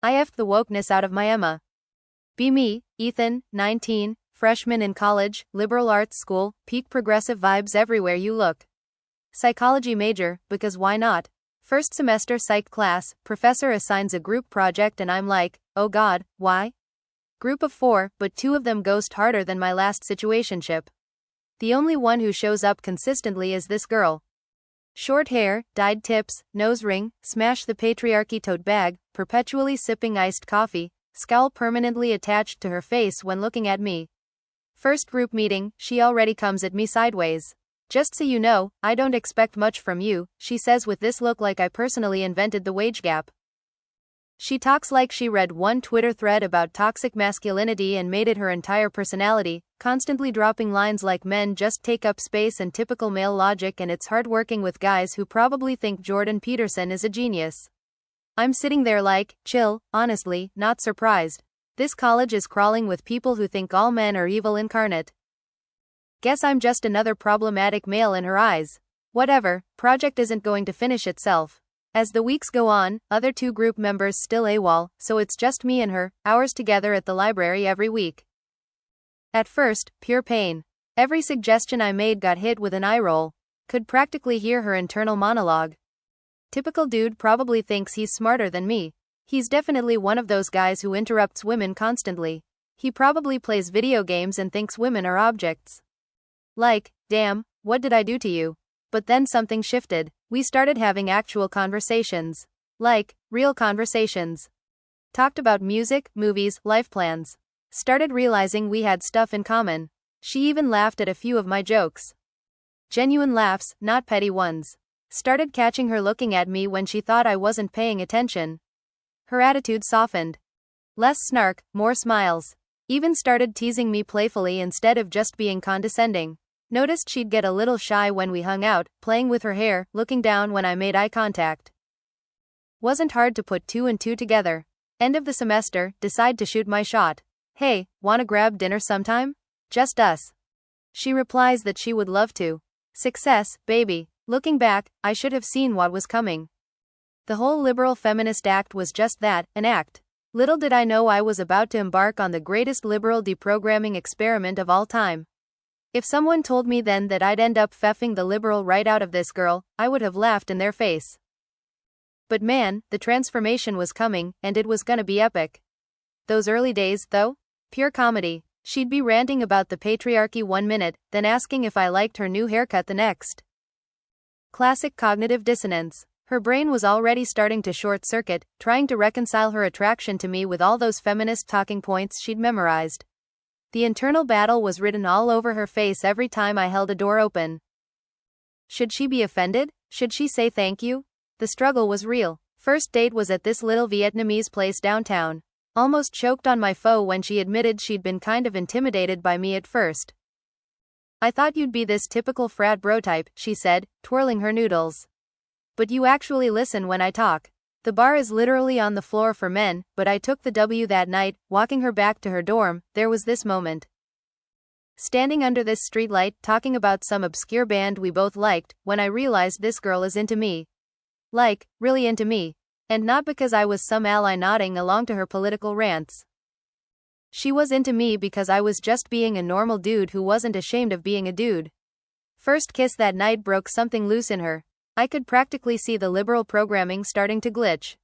I effed the wokeness out of my Emma. Be me, Ethan, 19, freshman in college, liberal arts school, peak progressive vibes everywhere you look. Psychology major, because why not? First semester psych class, professor assigns a group project and I'm like, oh god, why? Group of 4, but 2 of them ghost harder than my last situationship. The only one who shows up consistently is this girl. Short hair, dyed tips, nose ring, smash the patriarchy tote bag, perpetually sipping iced coffee, scowl permanently attached to her face when looking at me. First group meeting, she already comes at me sideways. Just so you know, I don't expect much from you, she says with this look like I personally invented the wage gap. She talks like she read one Twitter thread about toxic masculinity and made it her entire personality, constantly dropping lines like men just take up space and typical male logic, and it's hard working with guys who probably think Jordan Peterson is a genius. I'm sitting there like, chill, honestly, not surprised. This college is crawling with people who think all men are evil incarnate. Guess I'm just another problematic male in her eyes. Whatever, project isn't going to finish itself. As the weeks go on, other 2 group members still AWOL, so it's just me and her, hours together at the library every week. At first, pure pain. Every suggestion I made got hit with an eye roll. Could practically hear her internal monologue. Typical dude probably thinks he's smarter than me. He's definitely one of those guys who interrupts women constantly. He probably plays video games and thinks women are objects. Like, damn, what did I do to you? But then something shifted. We started having actual conversations. Like, real conversations. Talked about music, movies, life plans. Started realizing we had stuff in common. She even laughed at a few of my jokes. Genuine laughs, not petty ones. Started catching her looking at me when she thought I wasn't paying attention. Her attitude softened. Less snark, more smiles. Even started teasing me playfully instead of just being condescending. Noticed she'd get a little shy when we hung out, playing with her hair, looking down when I made eye contact. Wasn't hard to put 2 and 2 together. End of the semester, decide to shoot my shot. Hey, wanna grab dinner sometime? Just us. She replies that she would love to. Success, baby. Looking back, I should have seen what was coming. The whole liberal feminist act was just that, an act. Little did I know I was about to embark on the greatest liberal deprogramming experiment of all time. If someone told me then that I'd end up pfeffing the liberal right out of this girl, I would have laughed in their face. But man, the transformation was coming, and it was gonna be epic. Those early days, though? Pure comedy. She'd be ranting about the patriarchy 1 minute, then asking if I liked her new haircut the next. Classic cognitive dissonance. Her brain was already starting to short-circuit, trying to reconcile her attraction to me with all those feminist talking points she'd memorized. The internal battle was written all over her face every time I held a door open. Should she be offended? Should she say thank you? The struggle was real. First date was at this little Vietnamese place downtown. Almost choked on my pho when she admitted she'd been kind of intimidated by me at first. I thought you'd be this typical frat bro type, she said, twirling her noodles. But you actually listen when I talk. The bar is literally on the floor for men, but I took the W that night, walking her back to her dorm. There was this moment. Standing under this streetlight, talking about some obscure band we both liked, when I realized this girl is into me. Like, really into me. And not because I was some ally nodding along to her political rants. She was into me because I was just being a normal dude who wasn't ashamed of being a dude. First kiss that night broke something loose in her. I could practically see the liberal programming starting to glitch.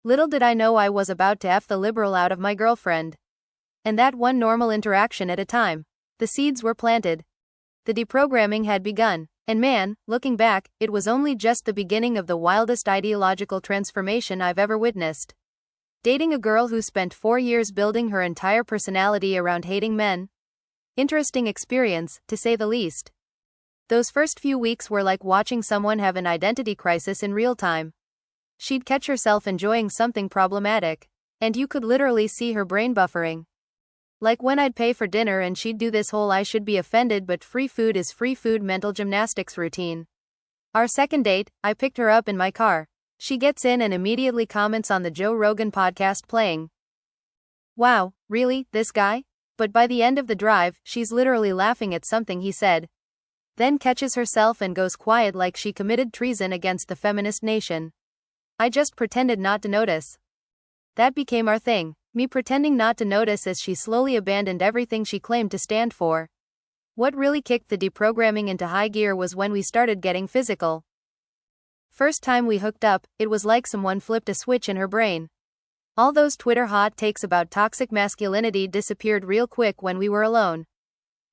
Little did I know I was about to F the liberal out of my girlfriend. And that one normal interaction at a time. The seeds were planted. The deprogramming had begun. And man, looking back, it was only just the beginning of the wildest ideological transformation I've ever witnessed. Dating a girl who spent 4 years building her entire personality around hating men. Interesting experience, to say the least. Those first few weeks were like watching someone have an identity crisis in real time. She'd catch herself enjoying something problematic. And you could literally see her brain buffering. Like when I'd pay for dinner and she'd do this whole I should be offended but free food is free food mental gymnastics routine. Our second date, I picked her up in my car. She gets in and immediately comments on the Joe Rogan podcast playing. Wow, really, this guy? But by the end of the drive, she's literally laughing at something he said. Then catches herself and goes quiet like she committed treason against the feminist nation. I just pretended not to notice. That became our thing, me pretending not to notice as she slowly abandoned everything she claimed to stand for. What really kicked the deprogramming into high gear was when we started getting physical. First time we hooked up, it was like someone flipped a switch in her brain. All those Twitter hot takes about toxic masculinity disappeared real quick when we were alone.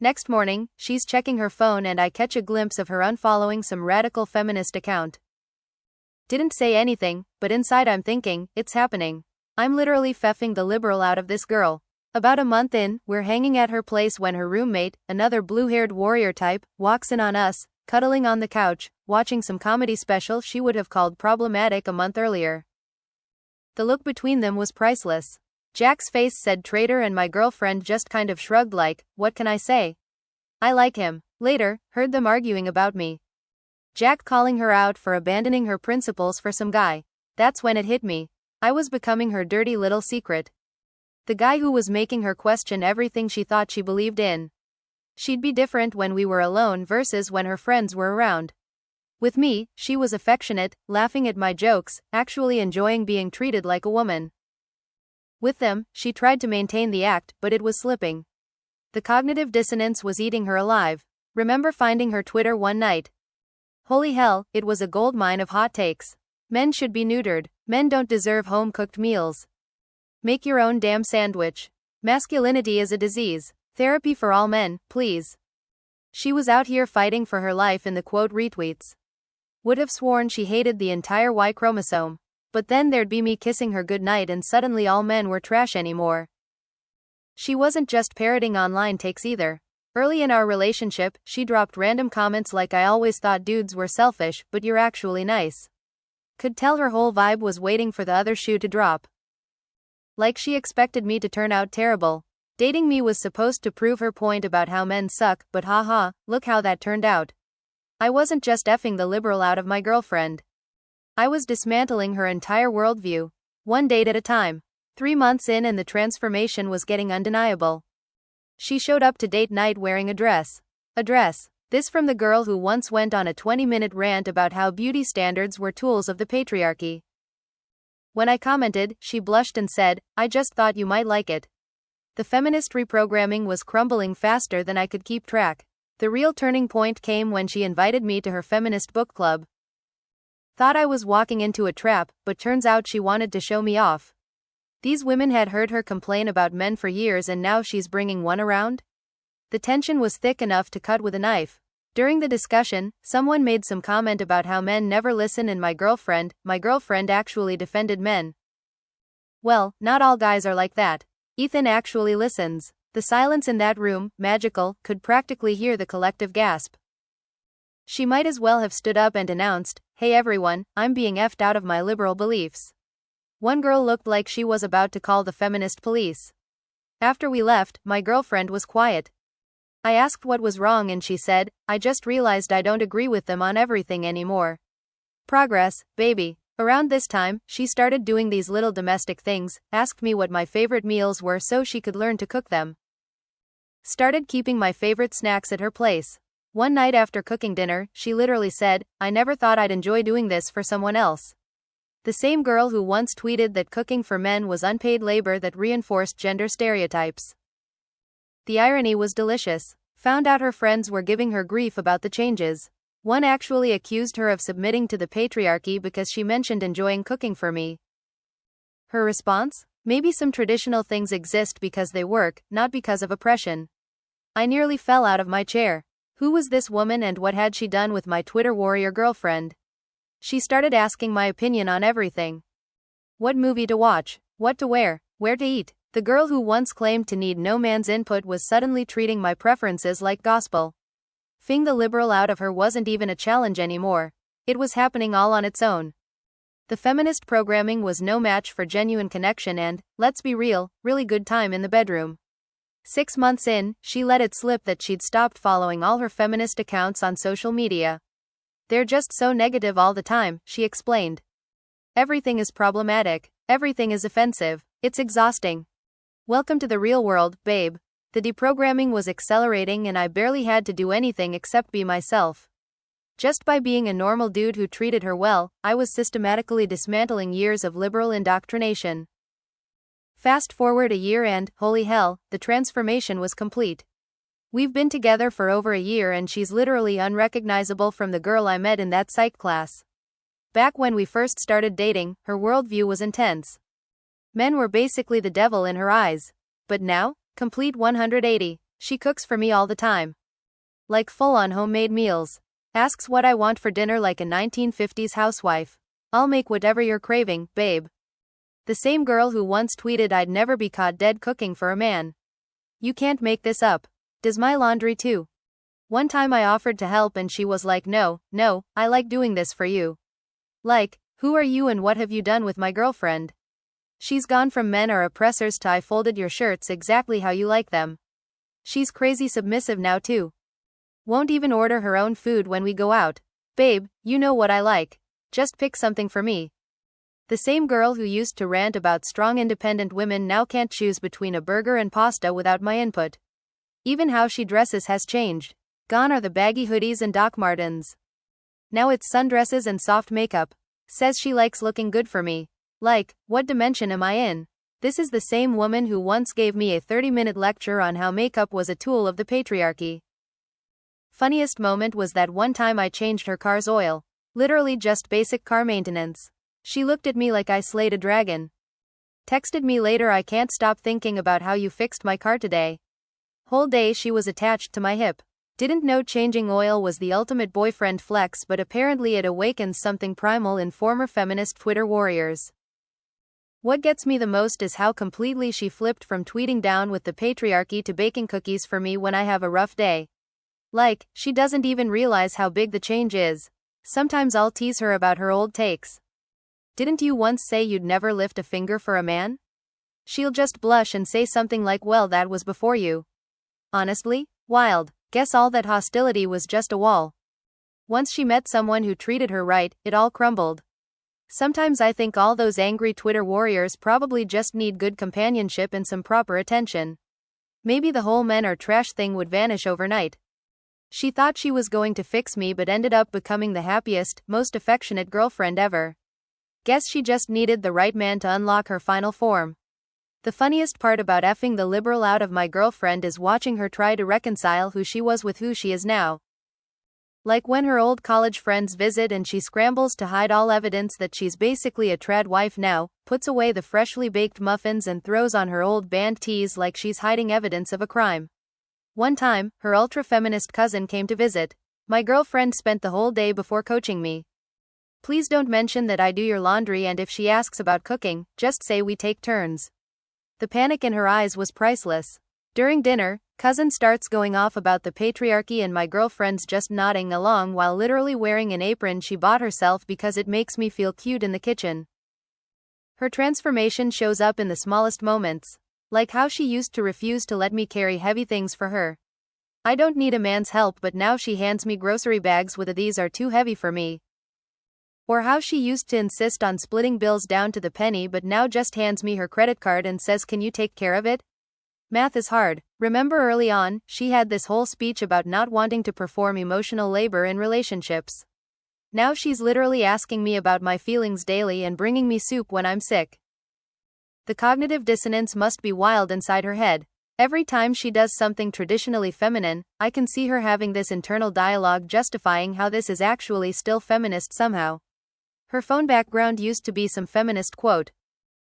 Next morning, she's checking her phone and I catch a glimpse of her unfollowing some radical feminist account. Didn't say anything, but inside I'm thinking, it's happening. I'm literally feffing the liberal out of this girl. About a month in, we're hanging at her place when her roommate, another blue-haired warrior type, walks in on us, cuddling on the couch, watching some comedy special she would have called problematic a month earlier. The look between them was priceless. Jack's face said traitor and my girlfriend just kind of shrugged like, what can I say? I like him. Later, heard them arguing about me. Jack calling her out for abandoning her principles for some guy. That's when it hit me. I was becoming her dirty little secret. The guy who was making her question everything she thought she believed in. She'd be different when we were alone versus when her friends were around. With me, she was affectionate, laughing at my jokes, actually enjoying being treated like a woman. With them, she tried to maintain the act, but it was slipping. The cognitive dissonance was eating her alive. Remember finding her Twitter one night. Holy hell, it was a goldmine of hot takes. Men should be neutered. Men don't deserve home-cooked meals. Make your own damn sandwich. Masculinity is a disease. Therapy for all men, please. She was out here fighting for her life in the quote retweets. Would have sworn she hated the entire Y chromosome. But then there'd be me kissing her goodnight and suddenly all men were trash anymore. She wasn't just parroting online takes either. Early in our relationship, she dropped random comments like I always thought dudes were selfish, but you're actually nice. Could tell her whole vibe was waiting for the other shoe to drop. Like she expected me to turn out terrible. Dating me was supposed to prove her point about how men suck, but haha, look how that turned out. I wasn't just effing the liberal out of my girlfriend. I was dismantling her entire worldview. One date at a time. 3 months in and the transformation was getting undeniable. She showed up to date night wearing a dress. A dress. This from the girl who once went on a 20-minute rant about how beauty standards were tools of the patriarchy. When I commented, she blushed and said, I just thought you might like it. The feminist reprogramming was crumbling faster than I could keep track. The real turning point came when she invited me to her feminist book club. Thought I was walking into a trap, but turns out she wanted to show me off. These women had heard her complain about men for years and now she's bringing one around? The tension was thick enough to cut with a knife. During the discussion, someone made some comment about how men never listen and my girlfriend actually defended men. Well, not all guys are like that. Ethan actually listens. The silence in that room, magical, could practically hear the collective gasp. She might as well have stood up and announced, hey everyone, I'm being effed out of my liberal beliefs. One girl looked like she was about to call the feminist police. After we left, my girlfriend was quiet. I asked what was wrong and she said, I just realized I don't agree with them on everything anymore. Progress, baby. Around this time, she started doing these little domestic things, asked me what my favorite meals were so she could learn to cook them. Started keeping my favorite snacks at her place. One night after cooking dinner, she literally said, I never thought I'd enjoy doing this for someone else. The same girl who once tweeted that cooking for men was unpaid labor that reinforced gender stereotypes. The irony was delicious. Found out her friends were giving her grief about the changes. One actually accused her of submitting to the patriarchy because she mentioned enjoying cooking for me. Her response? Maybe some traditional things exist because they work, not because of oppression. I nearly fell out of my chair. Who was this woman and what had she done with my Twitter warrior girlfriend? She started asking my opinion on everything. What movie to watch, what to wear, where to eat. The girl who once claimed to need no man's input was suddenly treating my preferences like gospel. Fing the liberal out of her wasn't even a challenge anymore. It was happening all on its own. The feminist programming was no match for genuine connection and, let's be real, really good time in the bedroom. 6 months in, she let it slip that she'd stopped following all her feminist accounts on social media. They're just so negative all the time, she explained. Everything is problematic. Everything is offensive. It's exhausting. Welcome to the real world, babe. The deprogramming was accelerating and I barely had to do anything except be myself. Just by being a normal dude who treated her well, I was systematically dismantling years of liberal indoctrination. Fast forward a year and, holy hell, the transformation was complete. We've been together for over a year and she's literally unrecognizable from the girl I met in that psych class. Back when we first started dating, her worldview was intense. Men were basically the devil in her eyes. But now, complete 180. She cooks for me all the time. Like full-on homemade meals. Asks what I want for dinner like a 1950s housewife. I'll make whatever you're craving, babe. The same girl who once tweeted I'd never be caught dead cooking for a man. You can't make this up. Does my laundry too. One time I offered to help and she was like no, I like doing this for you. Like, who are you and what have you done with my girlfriend? She's gone from men are oppressors to I folded your shirts exactly how you like them. She's crazy submissive now too. Won't even order her own food when we go out. Babe, you know what I like. Just pick something for me. The same girl who used to rant about strong independent women now can't choose between a burger and pasta without my input. Even how she dresses has changed. Gone are the baggy hoodies and Doc Martens. Now it's sundresses and soft makeup. Says she likes looking good for me. Like, what dimension am I in? This is the same woman who once gave me a 30-minute lecture on how makeup was a tool of the patriarchy. Funniest moment was that one time I changed her car's oil. Literally just basic car maintenance. She looked at me like I slayed a dragon. Texted me later I can't stop thinking about how you fixed my car today. Whole day she was attached to my hip. Didn't know changing oil was the ultimate boyfriend flex but apparently it awakens something primal in former feminist Twitter warriors. What gets me the most is how completely she flipped from tweeting down with the patriarchy to baking cookies for me when I have a rough day. Like, she doesn't even realize how big the change is. Sometimes I'll tease her about her old takes. Didn't you once say you'd never lift a finger for a man? She'll just blush and say something like well that was before you. Honestly, wild. Guess all that hostility was just a wall. Once she met someone who treated her right, it all crumbled. Sometimes I think all those angry Twitter warriors probably just need good companionship and some proper attention. Maybe the whole men are trash thing would vanish overnight. She thought she was going to fix me but ended up becoming the happiest, most affectionate girlfriend ever. Guess she just needed the right man to unlock her final form. The funniest part about effing the liberal out of my girlfriend is watching her try to reconcile who she was with who she is now. Like when her old college friends visit and she scrambles to hide all evidence that she's basically a trad wife now, puts away the freshly baked muffins and throws on her old band tees like she's hiding evidence of a crime. One time, her ultra-feminist cousin came to visit. My girlfriend spent the whole day before coaching me. Please don't mention that I do your laundry and if she asks about cooking, just say we take turns. The panic in her eyes was priceless. During dinner, cousin starts going off about the patriarchy and my girlfriend's just nodding along while literally wearing an apron she bought herself because it makes me feel cute in the kitchen. Her transformation shows up in the smallest moments. Like how she used to refuse to let me carry heavy things for her. I don't need a man's help but now she hands me grocery bags with a "these are too heavy for me." Or how she used to insist on splitting bills down to the penny but now just hands me her credit card and says can you take care of it? Math is hard. Remember early on, she had this whole speech about not wanting to perform emotional labor in relationships. Now she's literally asking me about my feelings daily and bringing me soup when I'm sick. The cognitive dissonance must be wild inside her head. Every time she does something traditionally feminine, I can see her having this internal dialogue justifying how this is actually still feminist somehow. Her phone background used to be some feminist quote.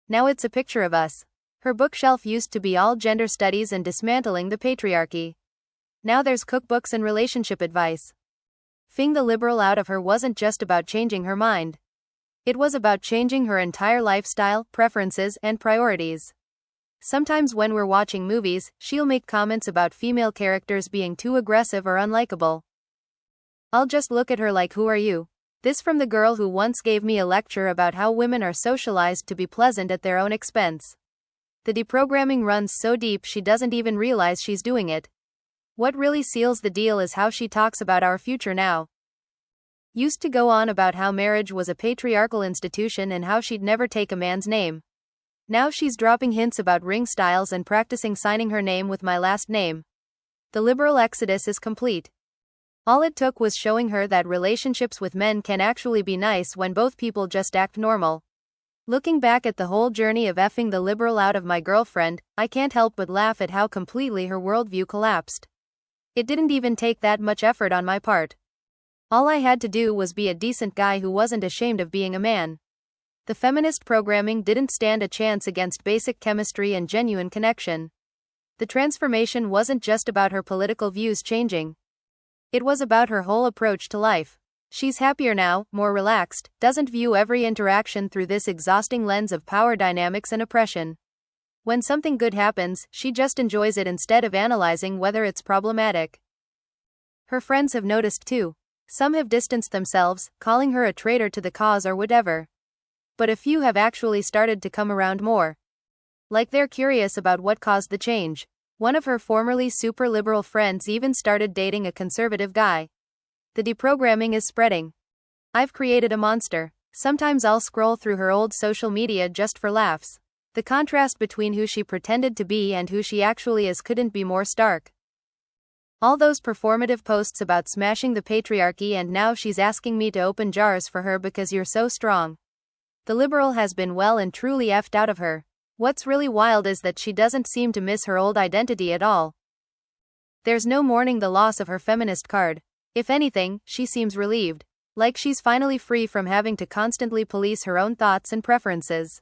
Now it's a picture of us. Her bookshelf used to be all gender studies and dismantling the patriarchy. Now there's cookbooks and relationship advice. Fing the liberal out of her wasn't just about changing her mind. It was about changing her entire lifestyle, preferences, and priorities. Sometimes when we're watching movies, she'll make comments about female characters being too aggressive or unlikable. I'll just look at her like who are you? This from the girl who once gave me a lecture about how women are socialized to be pleasant at their own expense. The deprogramming runs so deep she doesn't even realize she's doing it. What really seals the deal is how she talks about our future now. Used to go on about how marriage was a patriarchal institution and how she'd never take a man's name. Now she's dropping hints about ring styles and practicing signing her name with my last name. The liberal exodus is complete. All it took was showing her that relationships with men can actually be nice when both people just act normal. Looking back at the whole journey of effing the liberal out of my girlfriend, I can't help but laugh at how completely her worldview collapsed. It didn't even take that much effort on my part. All I had to do was be a decent guy who wasn't ashamed of being a man. The feminist programming didn't stand a chance against basic chemistry and genuine connection. The transformation wasn't just about her political views changing. It was about her whole approach to life. She's happier now, more relaxed, doesn't view every interaction through this exhausting lens of power dynamics and oppression. When something good happens, she just enjoys it instead of analyzing whether it's problematic. Her friends have noticed too. Some have distanced themselves, calling her a traitor to the cause or whatever. But a few have actually started to come around more. Like they're curious about what caused the change. One of her formerly super liberal friends even started dating a conservative guy. The deprogramming is spreading. I've created a monster. Sometimes I'll scroll through her old social media just for laughs. The contrast between who she pretended to be and who she actually is couldn't be more stark. All those performative posts about smashing the patriarchy, and now she's asking me to open jars for her because you're so strong. The liberal has been well and truly effed out of her. What's really wild is that she doesn't seem to miss her old identity at all. There's no mourning the loss of her feminist card. If anything, she seems relieved. Like she's finally free from having to constantly police her own thoughts and preferences.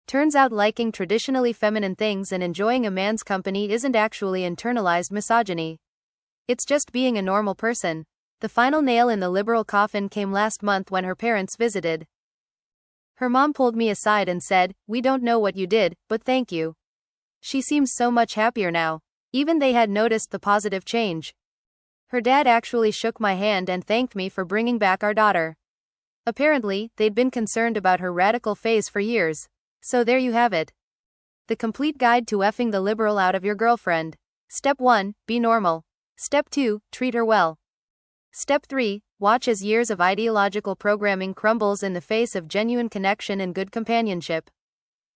Turns out liking traditionally feminine things and enjoying a man's company isn't actually internalized misogyny. It's just being a normal person. The final nail in the liberal coffin came last month when her parents visited. Her mom pulled me aside and said, "We don't know what you did, but thank you." She seems so much happier now. Even they had noticed the positive change. Her dad actually shook my hand and thanked me for bringing back our daughter. Apparently, they'd been concerned about her radical phase for years. So there you have it. The complete guide to effing the liberal out of your girlfriend. Step 1, be normal. Step 2, treat her well. Step 3, watch as years of ideological programming crumbles in the face of genuine connection and good companionship.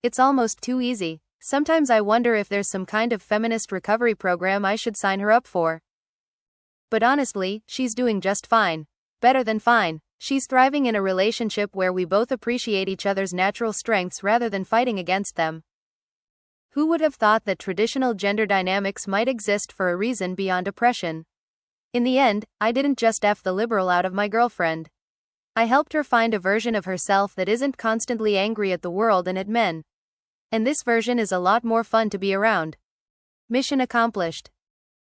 It's almost too easy. Sometimes I wonder if there's some kind of feminist recovery program I should sign her up for. But honestly, she's doing just fine. Better than fine. She's thriving in a relationship where we both appreciate each other's natural strengths rather than fighting against them. Who would have thought that traditional gender dynamics might exist for a reason beyond oppression? In the end, I didn't just F the liberal out of my girlfriend. I helped her find a version of herself that isn't constantly angry at the world and at men. And this version is a lot more fun to be around. Mission accomplished.